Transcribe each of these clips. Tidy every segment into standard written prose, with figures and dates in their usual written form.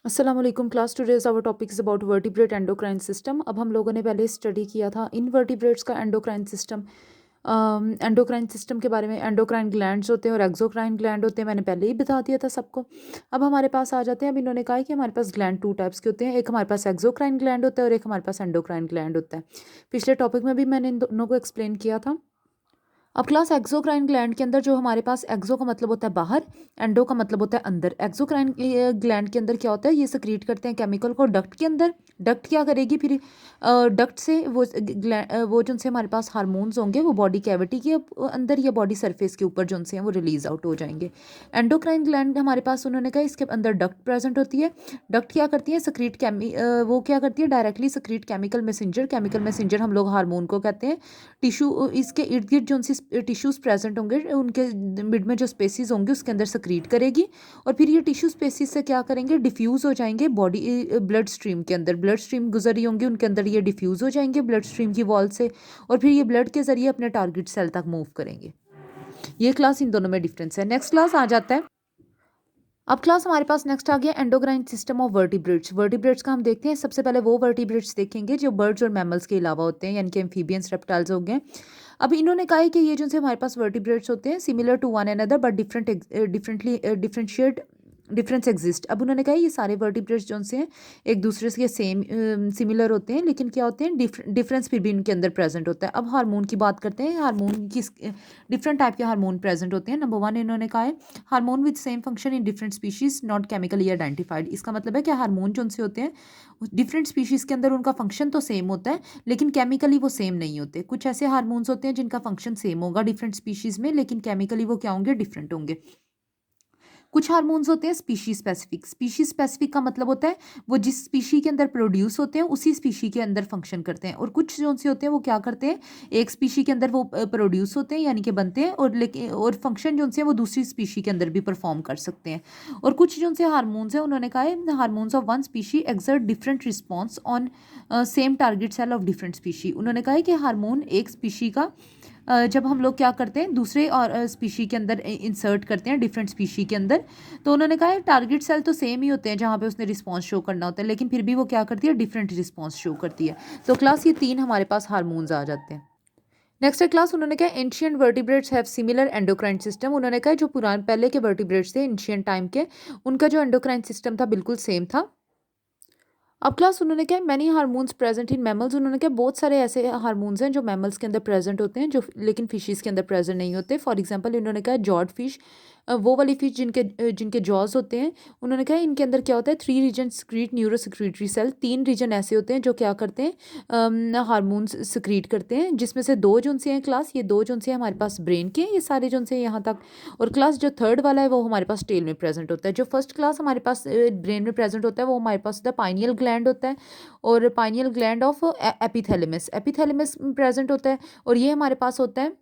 अस्सलाम वालेकुम class. Today's our topic is about vertebrate endocrine system. अब हम लोगों ने पहले स्टडी किया था इनवर्टिब्रेट्स का एंडोक्राइन सिस्टम। एंडोक्राइन सिस्टम के बारे में एंडोक्राइन ग्लैंड्स होते हैं और एक्सोक्राइन ग्लैंड होते हैं, मैंने पहले ही बता दिया था सबको। अब हमारे पास आ जाते हैं। अब इन्होंने कहा है कि हमारे पास ग्लैंड टू टाइप्स के होते हैं, एक हमारे पास एक्सोक्राइन ग्लैंड होता है और एक हमारे पास एंडोक्राइन ग्लैंड होता है। पिछले टॉपिक में भी मैंने इन दोनों को एक्सप्लेन किया था। अब क्लास एक्सोक्राइन ग्लैंड के अंदर जो हमारे पास एक्सो का मतलब होता है बाहर, एंडो का मतलब होता है अंदर। एक्सोक्राइन ग्लैंड के अंदर क्या होता है, ये सिक्रीट करते हैं केमिकल को डक्ट के अंदर। डक्ट क्या करेगी फिर, डक्ट से वो जो से हमारे पास हार्मोन्स होंगे वो बॉडी कैविटी के अंदर या बॉडी सरफेस के ऊपर जो से हैं वो रिलीज आउट हो जाएंगे। एंडोक्राइन ग्लैंड हमारे पास उन्होंने कहा इसके अंदर डक्ट प्रेजेंट होती है। डक्ट क्या करती है, वो क्या करती है, directly secrete chemical messenger. Chemical messenger हम लोग हार्मोन को कहते हैं। टिश्यू इसके इर्द गिर्द जो सी टिश्यूज़ प्रेजेंट होंगे उनके मिड में जो स्पेसिस होंगे उसके अंदर सक्रीट करेगी और फिर ये टिश्यू स्पेसिस से क्या करेंगे, डिफ्यूज़ हो जाएंगे बॉडी ब्लड स्ट्रीम के अंदर। ब्लड स्ट्रीम गुजरी होंगी उनके अंदर, ये डिफ्यूज़ हो जाएंगे ब्लड स्ट्रीम की वॉल से और फिर ये ब्लड के जरिए अपने टारगेट सेल तक मूव करेंगे। ये क्लास इन दोनों में डिफरेंस है। नेक्स्ट क्लास आ जाता है। अब क्लास हमारे पास नेक्स्ट आ गया endocrine system of vertebrates. Vertebrates का हम देखते हैं। सबसे पहले वो वर्टिब्रेट्स देखेंगे जो बर्ड्स और मैमल्स के अलावा होते हैं, यानी कि एम्फीबियंस रेप्टाइल्स हो गए। अब इन्होंने कहा है कि ये जो से हमारे पास वर्टिब्रेट्स होते हैं similar to one another but differentiate difference exist. अब उन्होंने कहा ये सारे वर्टिब्रेट्स जो से हैं एक दूसरे से सेम सिमिलर होते हैं, लेकिन क्या होते हैं, डिफरेंस फिर भी इनके अंदर प्रेजेंट होता है। अब हार्मोन की बात करते हैं। हार्मोन की डिफरेंट टाइप के हार्मोन प्रेजेंट होते हैं। नंबर वन इन्होंने कहा है hormone with same function in different species not chemically identified. इसका मतलब है कि हार्मोन जो से होते हैं डिफरेंट स्पीशीज के अंदर उनका फंक्शन तो सेम होता है लेकिन केमिकली वो सेम नहीं होते। कुछ ऐसे हार्मोन्स होते हैं जिनका फंक्शन सेम होगा डिफरेंट स्पीशीज में, लेकिन केमिकली वो क्या होंगे, डिफरेंट होंगे। कुछ हार्मोन्स होते हैं स्पीशीज स्पेसिफिक। स्पीशीज स्पेसिफिक का मतलब होता है वो जिस स्पीशी के अंदर प्रोड्यूस होते हैं उसी स्पीशी के अंदर फंक्शन करते हैं। और कुछ जो से होते हैं वो क्या करते हैं, एक स्पीशी के अंदर वो प्रोड्यूस होते हैं यानी कि बनते हैं और लेकिन और फंक्शन जो से वो दूसरी स्पीशी के अंदर भी परफॉर्म कर सकते हैं। और कुछ जो से हार्मोन्स हैं उन्होंने कहा है hormones of one species exert different response on same target cell of different species. उन्होंने कहा है कि हार्मोन एक स्पीशी का जब हम लोग क्या करते हैं दूसरे और स्पीशी के अंदर इंसर्ट करते हैं डिफरेंट स्पीशी के अंदर, तो उन्होंने कहा है टारगेट सेल तो सेम ही होते हैं जहाँ पे उसने रिस्पांस शो करना होता है, लेकिन फिर भी वो क्या करती है, डिफरेंट रिस्पांस शो करती है। तो क्लास ये तीन हमारे पास हार्मोन्स आ जाते हैं। नेक्स्ट है क्लास, उन्होंने कहा ancient vertebrates have similar endocrine system. उन्होंने कहा जो पुराने पहले के वर्टिब्रेट्स थे एंशियंट टाइम के, उनका जो एंडोक्राइन सिस्टम था बिल्कुल सेम था। अब क्लास उन्होंने क्या many hormones present in mammals. उन्होंने क्या बहुत सारे ऐसे हार्मोन्स हैं जो मैमल्स के अंदर प्रेजेंट होते हैं जो लेकिन फिशेस के अंदर प्रेजेंट नहीं होते। फॉर एग्जांपल इन्होंने कहा जॉड फिश, वो वाली फिश जिनके जॉज होते हैं, उन्होंने कहा इनके अंदर क्या होता है, three region secrete neuro secretory cell. तीन रीजन ऐसे होते हैं जो क्या करते हैं, हार्मोन्स सिक्रीट करते हैं, जिसमें से दो जो से हैं क्लास, ये दो जो से हैं हमारे पास ब्रेन के, ये सारे जो से यहाँ तक। और क्लास जो थर्ड वाला है वो हमारे पास टेल में प्रेजेंट होता है। जो फर्स्ट क्लास हमारे पास ब्रेन में प्रेजेंट होता है वो हमारे पास होता है पाइनियल ग्लैंड होता है और pineal gland of epithalamus. Epithalamus present होता है और ये हमारे पास होता है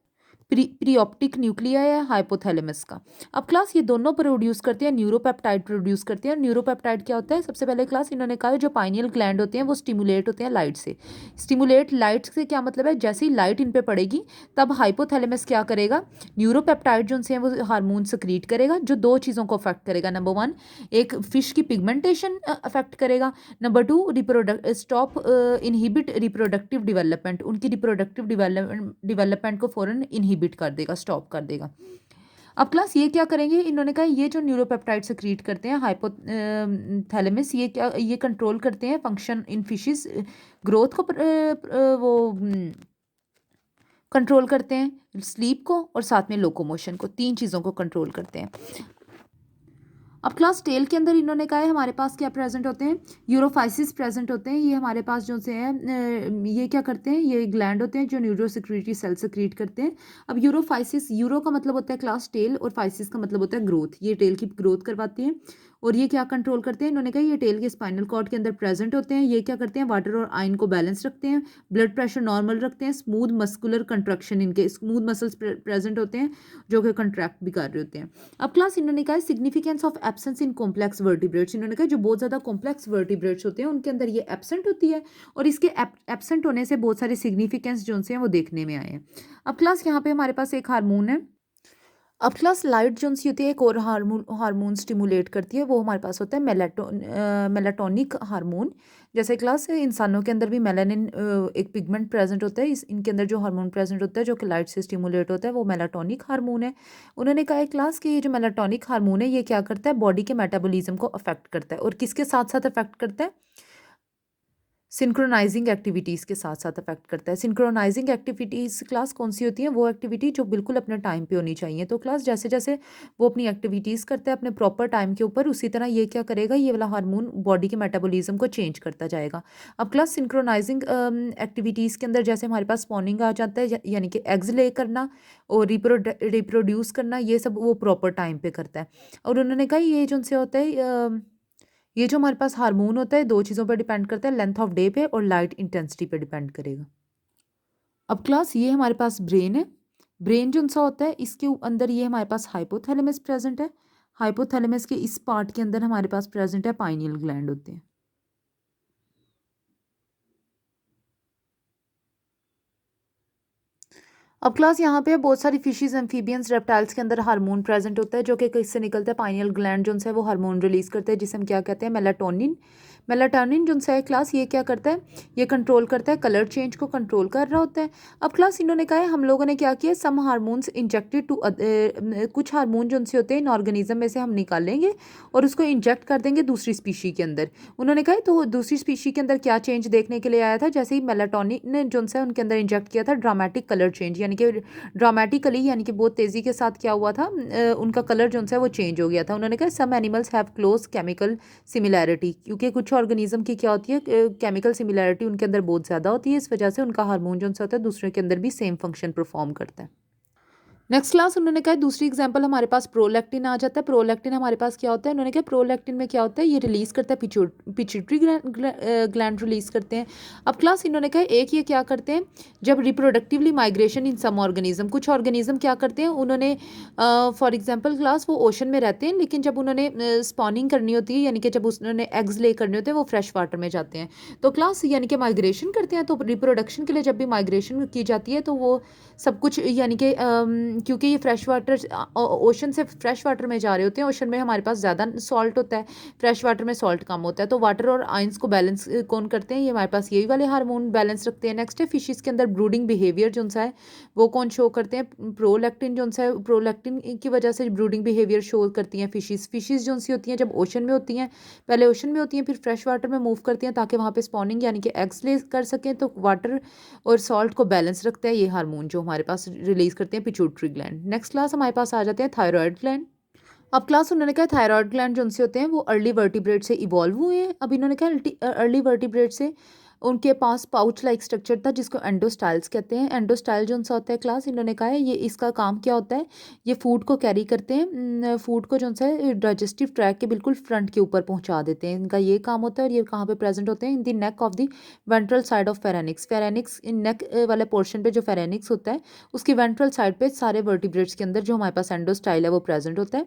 प्रीऑप्टिक न्यूक्लिया या हाइपोथैलेमस का। अब क्लास ये दोनों प्रोड्यूस करते हैं न्यूरोपेप्टाइड प्रोड्यूस करते हैं। न्यूरोपेप्टाइड क्या होता है, सबसे पहले क्लास इन्होंने कहा जो पाइनियल ग्लैंड होते हैं वो स्टिमुलेट होते हैं लाइट से। स्टिमुलेट लाइट से क्या मतलब है, जैसे ही लाइट इन पे पड़ेगी तब हाइपोथैलेमस क्या करेगा, न्यूरोपेप्टाइड जो से हैं वो हार्मोन सक्रीट करेगा जो दो चीज़ों को अफेक्ट करेगा। नंबर वन, एक फिश की पिगमेंटेशन अफेक्ट करेगा। Number two, stop inhibit reproductive development, उनकी रिप्रोडक्टिव डेवलपमेंट को फ़ौरन इनहिबिट कर देगा, स्टॉप कर देगा। अब क्लास ये क्या करेंगे, इन्होंने कहा ये जो न्यूरोपेप्टाइड सक्रीट करते हैं हाइपोथैलेमस, ये कंट्रोल करते हैं फंक्शन इन फिशेस, ग्रोथ को वो कंट्रोल करते हैं, स्लीप को और साथ में लोकोमोशन को, तीन चीज़ों को कंट्रोल करते हैं। अब क्लास टेल के अंदर इन्होंने कहा है हमारे पास क्या प्रेजेंट होते हैं, यूरोफाइसिस प्रेजेंट होते हैं। ये हमारे पास जो से हैं ये क्या करते हैं, ये ग्लैंड होते हैं जो न्यूरो सिक्रीटरी सेल सिक्रीट करते हैं। अब यूरोफाइसिस, यूरो का मतलब होता है क्लास टेल और फाइसिस का मतलब होता है ग्रोथ, ये टेल की ग्रोथ करवाती हैं। और ये क्या कंट्रोल करते हैं, इन्होंने कहा ये टेल के स्पाइनल कॉर्ड के अंदर प्रेजेंट होते हैं। ये क्या करते हैं, वाटर और आयन को बैलेंस रखते हैं, ब्लड प्रेशर नॉर्मल रखते हैं, स्मूथ मस्कुलर कंट्रक्शन, इनके स्मूथ मसल्स प्रेजेंट होते हैं जो कि कंट्रैक्ट भी कर रहे होते हैं। अब क्लास इन्होंने कहा significance of absence in complex vertebrates. इन्होंने कहा जो बहुत ज़्यादा कॉम्प्लेक्स वर्टिब्रेट्स होते हैं उनके अंदर ये एब्सेंट होती है और इसके एब्सेंट होने से बहुत सारे सिग्निफिकेंस जो हैं वो देखने में आए हैं। अब क्लास यहाँ पे हमारे पास एक हार्मोन है। अब क्लास लाइट जो सी होती है एक और हार्मोन स्टिमुलेट करती है, वो हमारे पास होता है मेलाटोनिक हार्मोन। जैसे क्लास इंसानों के अंदर भी मेलानिन एक पिगमेंट प्रेजेंट होता है, इस इनके अंदर जो हार्मोन प्रेजेंट होता है जो कि लाइट से स्टिमुलेट होता है वो मेलाटोनिक हार्मोन है। उन्होंने कहा है क्लास कि ये जो मेलाटोनिक हार्मोन है ये क्या करता है, बॉडी के मेटाबॉलिज्म को अफेक्ट करता है। और किसके साथ साथ अफेक्ट करता है, सिंक्रोनाइजिंग एक्टिविटीज़ के साथ साथ अफेक्ट करता है। सिंक्रोनाइजिंग एक्टिविटीज़ क्लास कौन सी होती हैं, वो एक्टिविटी जो बिल्कुल अपने टाइम पे होनी चाहिए। तो क्लास जैसे जैसे वो अपनी एक्टिविटीज़ करता है अपने प्रॉपर टाइम के ऊपर, उसी तरह ये क्या करेगा, ये वाला हार्मोन बॉडी के मेटाबॉलिज्म को चेंज करता जाएगा। अब क्लास सिंक्रोनाइजिंग एक्टिविटीज़ के अंदर जैसे हमारे पास स्पॉनिंग आ जाता है, यानी कि एग्स ले करना और रिप्रोड्यूस करना, ये सब वो प्रॉपर टाइम पे करता है। और उन्होंने कहा ये जो उनसे होता है, ये जो हमारे पास हार्मोन होता है दो चीज़ों पर डिपेंड करता है, लेंथ ऑफ डे पे और लाइट इंटेंसिटी पे डिपेंड करेगा। अब क्लास ये हमारे पास ब्रेन है। ब्रेन जो सा होता है इसके अंदर ये हमारे पास हाइपोथैलेमस प्रेजेंट है। हाइपोथैलेमस के इस पार्ट के अंदर हमारे पास प्रेजेंट है पाइनियल ग्लैंड होते हैं। अब क्लास यहाँ पे बहुत सारी फिशेज एम्फीबियंस रेप्टाइल्स के अंदर हार्मोन प्रेजेंट होता है जो कि किससे निकलता है, पाइनियल ग्लैंड जो है वो हार्मोन रिलीज करता है जिसे हम क्या कहते हैं, मेलाटोनिन। मेलाटोनिन जो है क्लास ये क्या करता है, ये कंट्रोल करता है, कलर चेंज को कंट्रोल कर रहा होता है। अब क्लास इन्होंने कहा है हम लोगों ने क्या किया, सम हार्मोन्स इंजेक्टेड टू, कुछ हार्मोन जो से होते हैं इन ऑर्गेनिज्म में से हम निकालेंगे और उसको इंजेक्ट कर देंगे दूसरी स्पीशी के अंदर। उन्होंने कहा तो दूसरी स्पीशी के अंदर क्या चेंज देखने के लिए आया था, जैसे ही मेलाटोनिन जो है उनके अंदर इंजेक्ट किया था, ड्रामेटिक कलर चेंज, यानी कि ड्रामेटिकली यानी कि बहुत तेज़ी के साथ क्या हुआ था, उनका कलर जो है वो चेंज हो गया था। उन्होंने कहा some animals have close chemical similarity, क्योंकि कुछ ऑर्गेनिज्म की क्या होती है, केमिकल सिमिलैरिटी उनके अंदर बहुत ज़्यादा होती है, इस वजह से उनका हार्मोन जो होता है दूसरे के अंदर भी सेम फंक्शन परफॉर्म करता है। नेक्स्ट क्लास उन्होंने कहा दूसरी एग्जांपल हमारे पास प्रोलैक्टिन आ जाता है। प्रोलैक्टिन हमारे पास क्या होता है, उन्होंने कहा प्रोलैक्टिन में क्या होता है, ये रिलीज करता है पिट्यूटरी ग्लैंड रिलीज करते हैं। अब क्लास इन्होंने कहा एक ये क्या करते हैं, जब reproductively migration in some organism, कुछ ऑर्गेनिज्म क्या करते हैं, उन्होंने फॉर एग्जाम्पल क्लास वो ओशन में रहते हैं लेकिन जब उन्होंने स्पॉनिंग करनी होती है यानी कि जब उन्होंने एग्स ले करने होते हैं वो फ्रेश वाटर में जाते हैं। तो क्लास यानी कि माइग्रेशन करते हैं, तो रिप्रोडक्शन के लिए जब भी माइग्रेशन की जाती है तो वो सब कुछ यानी कि क्योंकि ये फ्रेश वाटर ओशन से फ्रेश वाटर में जा रहे होते हैं, ओशन में हमारे पास ज़्यादा सॉल्ट होता है, फ्रेश वाटर में सॉल्ट कम होता है, तो वाटर और आइंस को बैलेंस कौन करते हैं, ये हमारे पास यही वाले हार्मोन बैलेंस रखते हैं। नेक्स्ट है फिशेस के अंदर ब्रूडिंग बिहेवियर जो सा है वो कौन शो करते हैं, प्रोलैक्टिन जो है, प्रोलैक्टिन की वजह से ब्रूडिंग बिहेवियर शो करती हैं फिशेस जो सी होती हैं जब ओशन में होती हैं, पहले ओशन में होती हैं फिर फ्रेश वाटर में मूव करती हैं ताकि वहाँ पे स्पॉनिंग यानी कि एग्स ले कर सकें, तो वाटर और सॉल्ट को बैलेंस रखता है ये हार्मोन जो हमारे पास रिलीज करते हैं पिट्यूटरी ग्लैंड। नेक्स्ट क्लास हमारे पास आ जाते हैं थायराइड ग्लैंड। अब क्लास उन्होंने कहा थायराइड ग्लैंड जो उनसे होते हैं वो अर्ली वर्टिब्रेट से इवॉल्व हुए हैं। अब इन्होंने कहा अर्ली वर्टिब्रेट से उनके पास पाउच लाइक स्ट्रक्चर था जिसको एंडोस्टाइल्स कहते हैं। एंडोस्टाइल जो सा होता है क्लास इन्होंने कहा है ये इसका काम क्या होता है, ये फूड को कैरी करते हैं, फूड को जो सा है डाइजेस्टिव ट्रैक के बिल्कुल फ्रंट के ऊपर पहुंचा देते हैं, इनका ये काम होता है। और ये कहाँ पे प्रेजेंट होते हैं, in the neck of the ventral side of pharynx. Pharynx in neck वाले पोर्शन पे जो फेरेनिक्स होता है उसकी वेंट्रल साइड पे सारे वर्टिब्रेट्स के अंदर जो हमारे पास एंडोस्टाइल है वो प्रेजेंट होता है।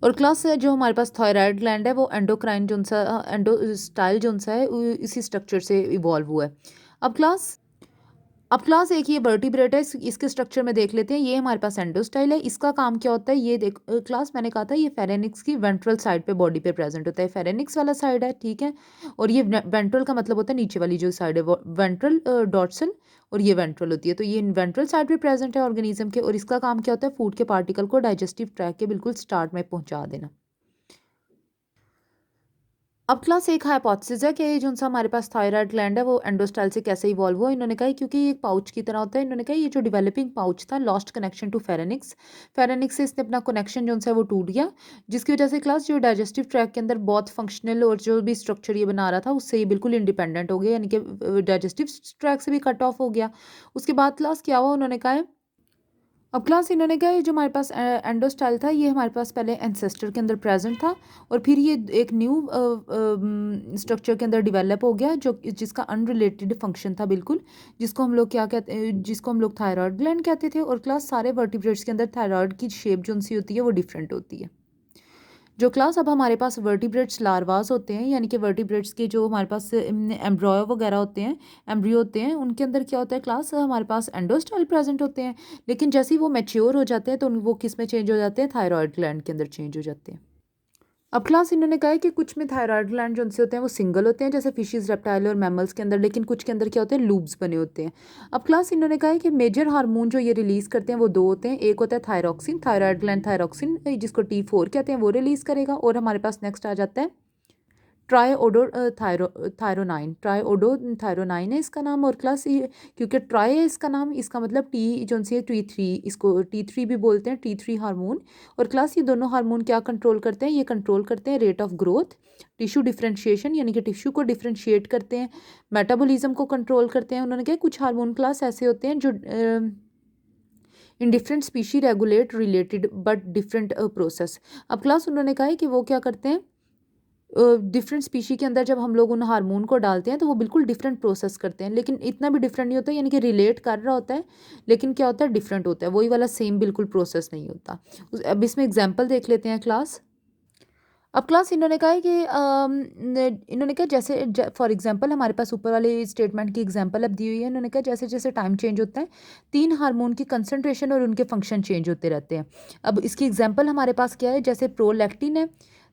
और क्लास है जो हमारे पास थायराइड ग्लैंड है वो एंडोक्राइन जो सा एंडोस्टाइल जो सा है इसी स्ट्रक्चर से इवॉल्व हुआ है। अब क्लास एक ये वर्टिब्रेट है, इसके स्ट्रक्चर में देख लेते हैं। ये हमारे पास एंडोस्टाइल है, इसका काम क्या होता है, ये देख क्लास मैंने कहा था ये फेरेनिक्स की वेंट्रल साइड पे बॉडी पे प्रेजेंट होता है, फेरेनिक्स वाला साइड है ठीक है। और ये वेंट्रल का मतलब होता है नीचे वाली जो साइड है वो वेंट्रल डॉर्सल, और ये वेंट्रल होती है, तो ये वेंट्रल साइड पे प्रेजेंट है ऑर्गेनिज्म के। और इसका काम क्या होता है, फूड के पार्टिकल को डाइजेस्टिव ट्रैक के बिल्कुल स्टार्ट में पहुंचा देना। अब क्लास एक हाइपोथेसिस है कि ये जो सा हमारे पास थायराइड ग्लैंड है वो एंडोस्टाइल से कैसे इवॉल्व हुआ। इन्होंने कहा क्योंकि ये एक पाउच की तरह होता है, इन्होंने कहा ये जो डेवलपिंग पाउच था lost connection to pharynx, pharynx से इसने अपना कनेक्शन जो है वो टूट गया, जिसकी वजह से क्लास जो डाइजेस्टिव ट्रैक के अंदर बहुत फंक्शनल और जो भी स्ट्रक्चर ये बना रहा था उससे ये बिल्कुल इंडिपेंडेंट हो गया, यानी कि डाइजेस्टिव ट्रैक से भी कट ऑफ हो गया। उसके बाद क्लास क्या हुआ, उन्होंने कहा है अब क्लास इन्होंने कहा ये जो हमारे पास एंडोस्टाइल था ये हमारे पास पहले एंसेस्टर के अंदर प्रेजेंट था और फिर ये एक न्यू स्ट्रक्चर के अंदर डिवेलप हो गया जो जिसका अनरिलेटेड फंक्शन था बिल्कुल, जिसको हम लोग क्या कहते हैं, जिसको हम लोग थायराइड ग्लैंड कहते थे। और क्लास सारे वर्टिब्रेट्स के अंदर थायराइड की शेप जो सी होती है वो डिफरेंट होती है। जो क्लास अब हमारे पास वर्टिब्रेट्स लार्वास होते हैं, यानी कि वर्टिब्रेट्स के जो हमारे पास एम्ब्रॉयो वगैरह होते हैं, एम्ब्रियो होते हैं, उनके अंदर क्या होता है क्लास, हमारे पास एंडोस्टल प्रेजेंट होते हैं। लेकिन जैसे ही वो मैच्योर हो जाते हैं तो वो किस में चेंज हो जाते हैं, थायराइड ग्लैंड के अंदर चेंज हो जाते हैं। अब क्लास इन्होंने कहा है कि कुछ में थायराइड ग्लैंड जो उनसे होते हैं वो सिंगल होते हैं, जैसे फिशेस, रेप्टाइल और मैमल्स के अंदर, लेकिन कुछ के अंदर क्या होते हैं, लूब्स बने होते हैं। अब क्लास इन्होंने कहा है कि मेजर हार्मोन जो ये रिलीज करते हैं वो दो होते हैं। एक होता है थायरॉक्सिन, थायराइड ग्लैंड थायरॉक्सिन, जिसको T4 कहते हैं, वो रिलीज करेगा। और हमारे पास नेक्स्ट आ जाता है ट्राईओडो थायरोनाइन, ट्राईओडो थायरोनाइन है इसका नाम। और क्लास ये क्योंकि ट्राई है इसका नाम, इसका मतलब टी जो सी है T3, इसको T3 भी बोलते हैं, T3 हार्मोन। और क्लास ये दोनों हार्मोन क्या कंट्रोल करते हैं, ये कंट्रोल करते हैं rate of growth, tissue differentiation यानी कि टिश्यू को डिफ्रेंशिएट करते हैं, मेटाबॉलिज्म को कंट्रोल करते हैं। उन्होंने कहा कुछ हार्मोन क्लास ऐसे होते हैं जो in different species regulate related but different process. अब क्लास उन्होंने कहा है कि वो क्या करते हैं, डिफरेंट स्पीशी के अंदर जब हम लोग उन हार्मोन को डालते हैं तो वो बिल्कुल डिफरेंट प्रोसेस करते हैं, लेकिन इतना भी डिफरेंट नहीं होता, यानी कि रिलेट कर रहा होता है लेकिन क्या होता है, डिफरेंट होता है, वही वाला सेम बिल्कुल प्रोसेस नहीं होता। अब इसमें एग्जांपल देख लेते हैं क्लास। अब क्लास इन्होंने कहा है कि इन्होंने कहा जैसे फॉर एग्जांपल हमारे पास ऊपर वाले स्टेटमेंट की एग्जांपल अब दी हुई है। इन्होंने कहा जैसे जैसे टाइम चेंज होता है 3 हार्मोन की कंसंट्रेशन और उनके फंक्शन चेंज होते रहते हैं। अब इसकी एग्जांपल हमारे पास क्या है, जैसे प्रोलैक्टिन है,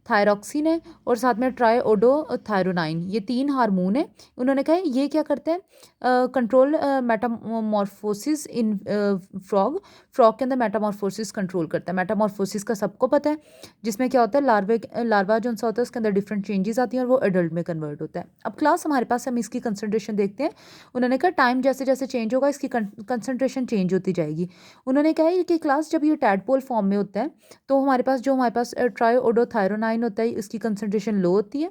थायरॉक्सिन है और साथ में ट्राईओडो थायरोनाइन, ये 3 हार्मोन है। उन्होंने कहा ये क्या करते हैं, कंट्रोल मेटामॉर्फोसिस इन फ्रॉग, फ्रॉग के अंदर मेटामॉर्फोसिस कंट्रोल करता है। मेटामॉर्फोसिस का सबको पता है, जिसमें क्या होता है, लार्वा जो सा होता है उसके अंदर डिफरेंट चेंजेस आती हैं और वो एडल्ट में कन्वर्ट होता है। अब क्लास हमारे पास हम इसकी कंसंट्रेशन देखते हैं। उन्होंने कहा टाइम जैसे जैसे चेंज होगा इसकी कंसंट्रेशन चेंज होती जाएगी। उन्होंने कहा है कि क्लास जब ये टैडपोल फॉर्म में होता है तो हमारे पास ट्राईओडोथायरोनाइन होता है, इसकी कंसंट्रेशन लो होती है,